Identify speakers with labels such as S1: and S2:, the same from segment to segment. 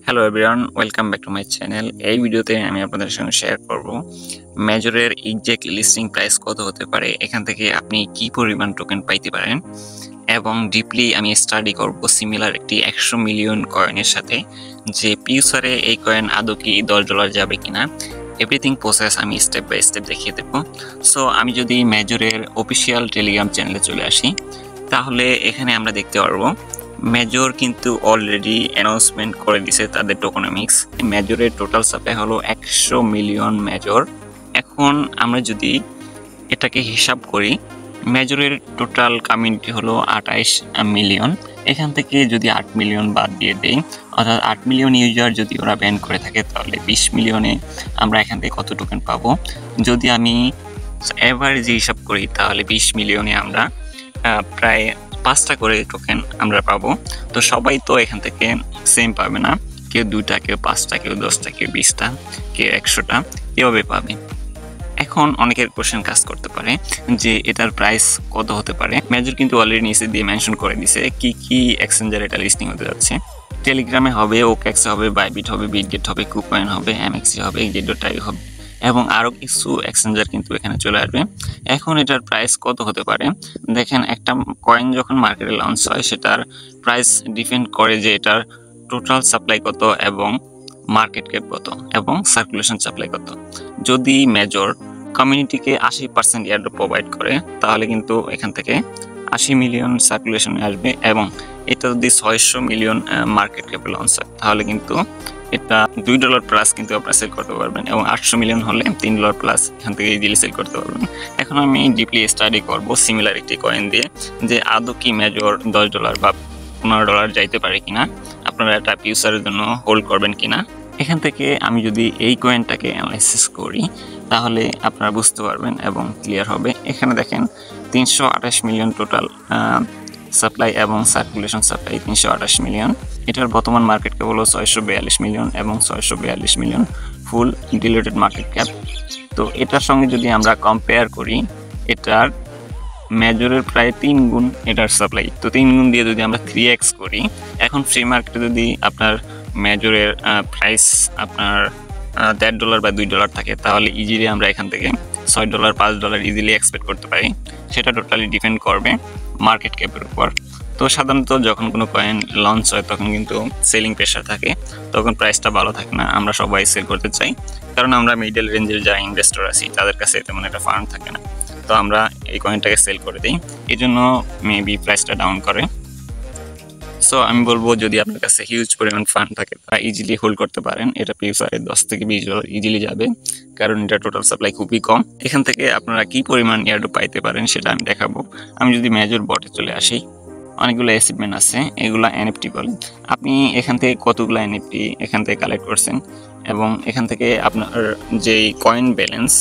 S1: Hello everyone, welcome back to my channel. এই ভিডিওতে আমি আপনাদের সঙ্গে শেয়ার করব মেজরের এক্সাক্ট লিস্টিং প্রাইস কত হতে পারে, এখান থেকে আপনি কি পরিমাণ টোকেন পাইতে পারেন এবং ডিপলি আমি স্টাডি করব সিমিলার একটি 100 মিলিয়ন কয়েনের সাথে যে পিউসারে এই কয়েন আদৌ কি $10 যাবে কিনা। এভরিথিং প্রসেস আমি স্টেপ বাই স্টেপ দেখিয়ে দেব। সো আমি যদি মেজরের অফিসিয়াল টেলিগ্রাম চ্যানেলে চলে আসি, তাহলে এখানে আমরা দেখতে পারবো মেজর কিন্তু অলরেডি অ্যানাউন্সমেন্ট করে দিছে তাদের টোকেনমিক্স। মেজরের টোটাল সাপ্লাই হলো 100 মিলিয়ন মেজর। এখন আমরা যদি এটাকে হিসাব করি, মেজরের টোটাল কমিউনিটি হলো 28 মিলিয়ন। এখান থেকে যদি 8 মিলিয়ন বাদ দিয়ে দেই, অর্থাৎ 8 মিলিয়ন ইউজার যদি ওরা ব্যান করে থাকে, তাহলে 20 মিলিয়নে আমরা এখান থেকে কত টোকেন পাবো। যদি আমি এভারেজ হিসাব করি, তাহলে 20 মিলিয়নে আমরা প্রায় 5টা করে টোকেন আমরা পাবো। তো সবাই তো এখান থেকে সেম পাবে না, কেউ 2টা, কেউ 5টা, কেউ 10টা, কেউ 20টা, কেউ 100টা, এভাবে পাবে। এখন অনেকের কোশ্চেন কাজ করতে পারে যে এটার প্রাইস কত হতে পারে। মেজর কিন্তু অলরেডি নিচে দিয়ে মেনশন করে দিছে কি কি এক্সচেঞ্জার এটা লিস্টিং হতে যাচ্ছে। টেলিগ্রামে হবে, ওকেক্স হবে, বাইবিট হবে, বিটগেট হবে, কুকয়েন হবে, এমএক্সি হবে, গেট.আইও হবে এবং আরও কিছু এক্সচেঞ্জার কিন্তু এখানে চলে আসবে। এখন এটার প্রাইস কত হতে পারে দেখেন, একটা কয়েন যখন মার্কেটে লঞ্চ হয় সেটার প্রাইস ডিপেন্ড করে যে এটার টোটাল সাপ্লাই কত এবং মার্কেট ক্যাপ কত এবং সার্কুলেশন সাপ্লাই কত। যদি মেজর কমিউনিটিকে 80% এয়ারড্রপ প্রোভাইড করে, তাহলে কিন্তু এখান থেকে 80 মিলিয়ন সার্কুলেশনে আসবে এবং এটা যদি 600 মিলিয়ন মার্কেট ক্যাপে লঞ্চ হয়, তাহলে কিন্তু এটা $2 প্লাস কিন্তু আপনারা সেল করতে পারবেন এবং 800 মিলিয়ন হলে $3 প্লাস এখান থেকে ইজিলি সেল করতে পারবেন। এখন আমি ডিপলি স্টাডি করব সিমিলারিটি কয়েন দিয়ে যে আদৌ কি মেজর $10 বা $15 যাইতে পারে কিনা, আপনারা এটা ফিউচারের জন্য হোল্ড করবেন কিনা। এখান থেকে আমি যদি এই কয়েনটাকে অ্যানালাইসিস করি, তাহলে আপনারা বুঝতে পারবেন এবং ক্লিয়ার হবে। এখানে দেখেন 328 মিলিয়ন টোটাল সাপ্লাই এবং সার্কুলেশন সাপ্লাই 328 মিলিয়ন। এটার বর্তমান মার্কেট ক্যাপ হলো 642 মিলিয়ন এবং 642 মিলিয়ন ফুল ডিলিটেড মার্কেট ক্যাপ। তো এটার সঙ্গে যদি আমরা কম্পেয়ার করি, এটার মেজরের প্রায় 3 গুণ এটার সাপ্লাই। তো 3 গুণ দিয়ে যদি আমরা 3x করি, এখন ফ্রি মার্কেটে যদি আপনার মেজরের প্রাইস আপনার $1.5 বা $2 থাকে, তাহলে ইজিলি আমরা এখান থেকে $6, $5 ইজিলি এক্সপেক্ট করতে পারি। সেটা টোটালি ডিপেন্ড করবে মার্কেট ক্যাপের উপর। তো সাধারণত যখন কোনো কয়েন লঞ্চ হয় তখন কিন্তু সেলিং প্রেশার থাকে, তখন প্রাইসটা ভালো থাকে না। আমরা সবাই সেল করতে চাই, কারণ আমরা মিডল রেঞ্জের যারা ইনভেস্টর আছি তাদের কাছে তেমন একটা ফান্ড থাকে না। তো আমরা এই কয়েনটাকে সেল করে দিই, এই জন্য মেবি প্রাইসটা ডাউন করে। সো আমি বলবো যদি আপনার কাছে হিউজ পরিমাণ ফান্ড থাকে, তা ইজিলি হোল্ড করতে পারেন। এটা ফিউচারে $10 থেকে $20 ইজিলি যাবে, কারণ এটা টোটাল সাপ্লাই খুবই কম। এখান থেকে আপনারা কি পরিমাণ এয়ারড্রপ পাইতে পারেন সেটা আমি দেখাবো। আমি যদি মেজর বটে চলে আসি, অনেকগুলো অ্যাচিভমেন্ট আছে, এগুলো এনএফটি বলে। আপনি এখান থেকে কতগুলো এনএফটি এখান থেকে কালেক্ট করছেন এবং এখান থেকে আপনার যেই কয়েন ব্যালেন্স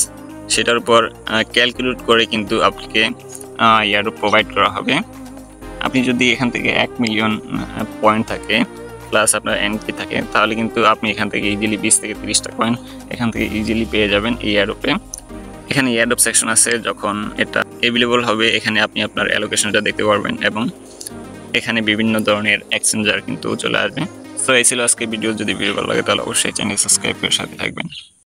S1: সেটার উপর ক্যালকুলেট করে কিন্তু আপনাকে এয়ারড্রপ প্রোভাইড করা হবে। আপনি যদি এখান থেকে 1 মিলিয়ন পয়েন্ট থাকে প্লাস আপনার এনপি থাকে, তাহলে কিন্তু আপনি এখান থেকে ইজিলি 20 থেকে 30টা কয়েন এখান থেকে ইজিলি পেয়ে যাবেন এই এয়ারড্রপে। এখানে এয়ারড্রপ সেকশন আছে, যখন এটা অ্যাভেলেবল হবে এখানে আপনি আপনার অ্যালোকেশনটা দেখতে পারবেন এবং এখানে বিভিন্ন ধরনের এক্সচেঞ্জার কিন্তু চলে আসবে। সো এই ছিল আজকে ভিডিও। যদি ভিডিও ভালো লাগে তাহলে অবশ্যই চ্যানেল সাবস্ক্রাইব করে সাথে থাকবেন।